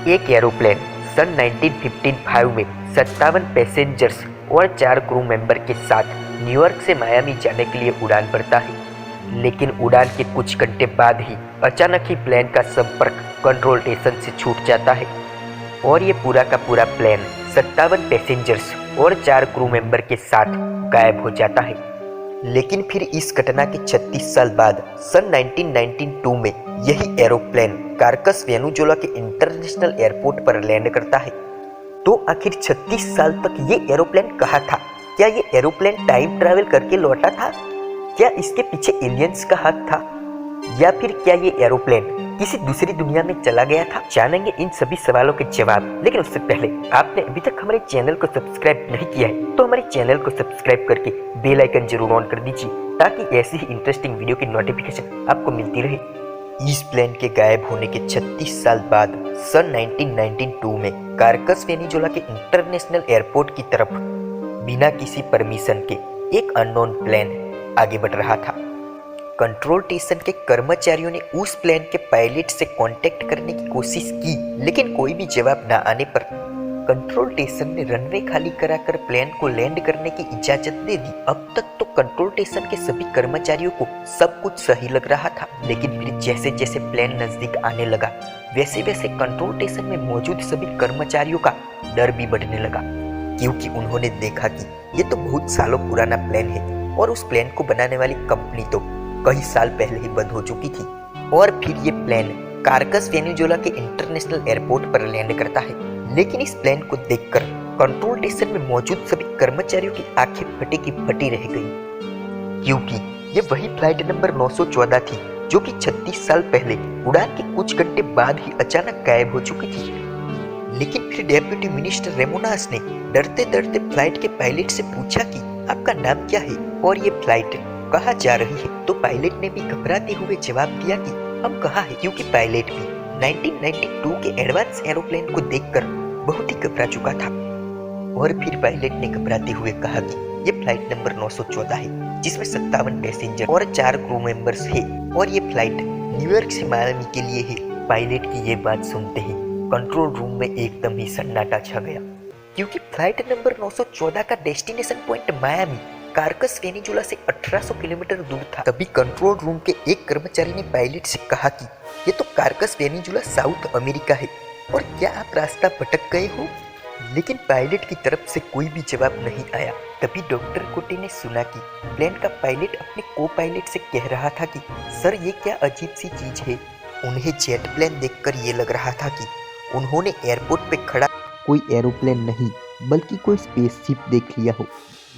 एक एरोप्लेन सन 1955 में 57 पैसेंजर्स और 4 क्रू मेंबर के साथ न्यूयॉर्क से मायामी जाने के लिए उड़ान भरता है। लेकिन उड़ान के कुछ घंटे बाद ही अचानक ही प्लेन का संपर्क कंट्रोल स्टेशन से छूट जाता है और ये पूरा का पूरा प्लेन 57 पैसेंजर्स और 4 क्रू मेंबर के साथ गायब हो जाता है। लेकिन फिर इस घटना के 36 साल बाद सन 1992 में यही एरोप्लेन कारकस वेनेजुएला के इंटरनेशनल एयरपोर्ट पर लैंड करता है। तो आखिर 36 साल तक ये एरोप्लेन कहाँ था? क्या ये एरोप्लेन टाइम ट्रैवल करके लौटा था? क्या इसके पीछे एलियंस का हाथ था? या फिर क्या ये एरोप्लेन किसी दूसरी दुनिया में चला गया था? जानेंगे इन सभी सवालों के जवाब। लेकिन उससे पहले आपने अभी तक हमारे चैनल को सब्सक्राइब नहीं किया है तो हमारे चैनल को सब्सक्राइब करके बेल आइकन जरूर ऑन कर दीजिए ताकि ऐसी ही इंटरेस्टिंग वीडियो की नोटिफिकेशन आपको मिलती रहे। इस प्लेन के गायब होने के 36 साल बाद सन 1992 में कारकस वेनेजुएला के इंटरनेशनल एयरपोर्ट की तरफ बिना किसी परमिशन के एक अननोन प्लेन आगे बढ़ रहा था। कंट्रोल स्टेशन के कर्मचारियों ने उस प्लेन के पायलट से कांटेक्ट करने की कोशिश की, लेकिन कोई भी जवाब न आने पर कंट्रोल स्टेशन ने रनवे खाली कराकर प्लेन को लैंड करने की इजाजत दे दी। अब तक तो कंट्रोल स्टेशन के सभी कर्मचारियों को सब कुछ सही लग रहा था, लेकिन फिर जैसे जैसे प्लेन नजदीक आने लगा वैसे वैसे कंट्रोल स्टेशन में मौजूद सभी कर्मचारियों का डर भी बढ़ने लगा, क्योंकि उन्होंने देखा कि ये तो बहुत सालों पुराना प्लेन है और उस प्लेन को बनाने वाली कंपनी तो कई साल पहले ही बंद हो चुकी थी। और फिर ये प्लेन कारकस वेनेजुएला के इंटरनेशनल एयरपोर्ट पर लैंड करता है। लेकिन इस प्लेन को देखकर कंट्रोल स्टेशन में मौजूद सभी कर्मचारियों की आंखें फटी की फटी रह गई, क्योंकि ये वही फ्लाइट नंबर 914 थी जो कि 36 साल पहले उड़ान के कुछ घंटे बाद ही अचानक गायब हो चुकी थी। लेकिन फिर डेप्यूटी मिनिस्टर रेमोनास ने डरते डरते फ्लाइट के पायलट से पूछा कि आपका नाम क्या है और ये फ्लाइट कहाँ जा रही है? तो पायलट ने भी घबराते हुए जवाब दिया कि हम कहाँ है, क्योंकि पायलट भी 1992 के एडवांस एरोप्लेन को देखकर बहुत ही घबरा चुका था। और फिर पायलट ने घबराते हुए कहा कि ये फ्लाइट नंबर 914 है जिसमें 57 पैसेंजर और 4 क्रू मेंबर्स है और ये फ्लाइट न्यूयॉर्क से मायामी के लिए है। पायलट की ये बात सुनते ही कंट्रोल रूम में एकदम ही सन्नाटा छा गया, क्योंकि फ्लाइट नंबर 914 का डेस्टिनेशन पॉइंट मायामी कारकस वेनेजुएला से 1800 किलोमीटर दूर था। तभी कंट्रोल रूम के एक कर्मचारी ने पायलट से कहा कि ये तो कारकस वेनेजुएला साउथ अमेरिका है और क्या आप रास्ता भटक गए हो? लेकिन पायलट की तरफ से कोई भी जवाब नहीं आया। तभी डॉक्टर कोटे ने सुना कि प्लेन का पायलट अपने को पायलट से कह रहा था कि सर ये क्या अजीब सी चीज है। उन्हें जेट प्लेन देखकर ये लग रहा था कि उन्होंने एयरपोर्ट पे खड़ा कोई एरोप्लेन नहीं बल्कि कोई स्पेसशिप देख लिया हो।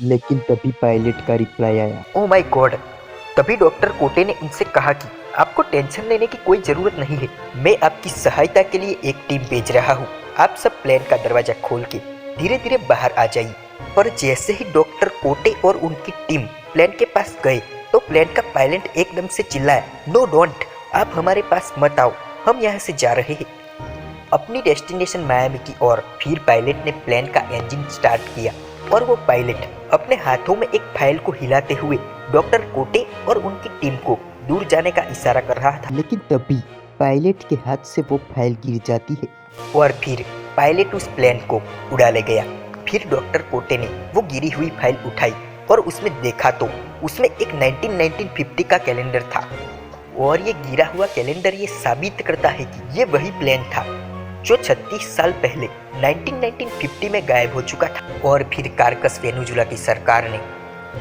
लेकिन तभी पायलट का रिप्लाई आया, ओह माय गॉड। तभी डॉक्टर कोटे ने उनसे कहा कि आपको टेंशन लेने की कोई जरूरत नहीं है, मैं आपकी सहायता के लिए एक टीम भेज रहा हूँ। आप सब प्लेन का दरवाजा खोल के धीरे धीरे बाहर आ जाइए। पर जैसे ही डॉक्टर कोटे और उनकी टीम प्लेन के पास गए तो प्लेन का पायलट एकदम से चिल्लाया, नो डोंट, आप हमारे पास मत आओ, हम यहाँ से जा रहे हैं अपनी डेस्टिनेशन मायामी की ओर। फिर पायलट ने प्लेन का इंजन स्टार्ट किया और वो पायलट अपने हाथों में एक फाइल को हिलाते हुए डॉक्टर कोटे और उनकी टीम को दूर जाने का इशारा कर रहा था। लेकिन तभी पायलट के हाथ से वो फाइल गिर जाती है और फिर पायलट उस प्लेन को उड़ा ले गया। फिर डॉक्टर कोटे ने वो गिरी हुई फाइल उठाई और उसमें देखा तो उसमें एक 1950 का कैलेंडर था और ये गिरा हुआ कैलेंडर ये साबित करता है कि ये वही प्लेन था जो 36 साल पहले 1950 में गायब हो चुका था। और फिर कारकस वेनेजुएला की सरकार ने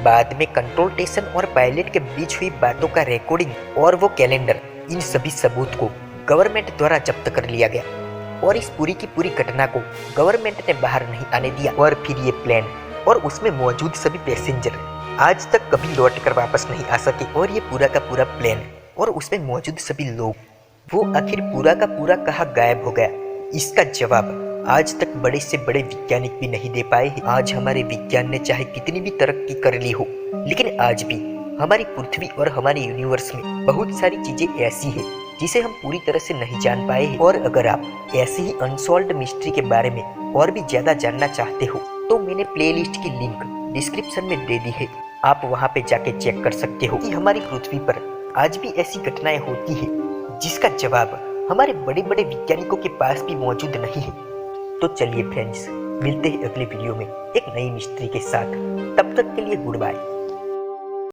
बाद में कंट्रोल स्टेशन और पायलट के बीच हुई बातों का रिकॉर्डिंग और वो कैलेंडर, इन सभी सबूत को गवर्नमेंट द्वारा जब्त कर लिया गया और इस पूरी की पूरी घटना को गवर्नमेंट ने बाहर नहीं आने दिया। और फिर ये प्लेन और उसमें मौजूद सभी पैसेंजर आज तक कभी लौट कर वापस नहीं आ सके। और ये पूरा का पूरा प्लेन और उसमें मौजूद सभी लोग, वो आखिर पूरा का पूरा कहाँ गायब हो गया, इसका जवाब आज तक बड़े से बड़े वैज्ञानिक भी नहीं दे पाए हैं। आज हमारे विज्ञान ने चाहे कितनी भी तरक्की कर ली हो, लेकिन आज भी हमारी पृथ्वी और हमारे यूनिवर्स में बहुत सारी चीजें ऐसी हैं जिसे हम पूरी तरह से नहीं जान पाए हैं। और अगर आप ऐसी ही अनसॉल्व्ड मिस्ट्री के बारे में और भी ज्यादा जानना चाहते हो तो मैंने प्लेलिस्ट की लिंक डिस्क्रिप्शन में दे दी है, आप वहां पे जाके चेक कर सकते हो कि हमारी पृथ्वी पर आज भी ऐसी घटनाएं होती है जिसका जवाब हमारे बड़े बड़े वैज्ञानिकों के पास भी मौजूद नहीं है। तो चलिए फ्रेंड्स, मिलते हैं अगले वीडियो में एक नई मिस्ट्री के साथ। तब तक के लिए गुड बाय।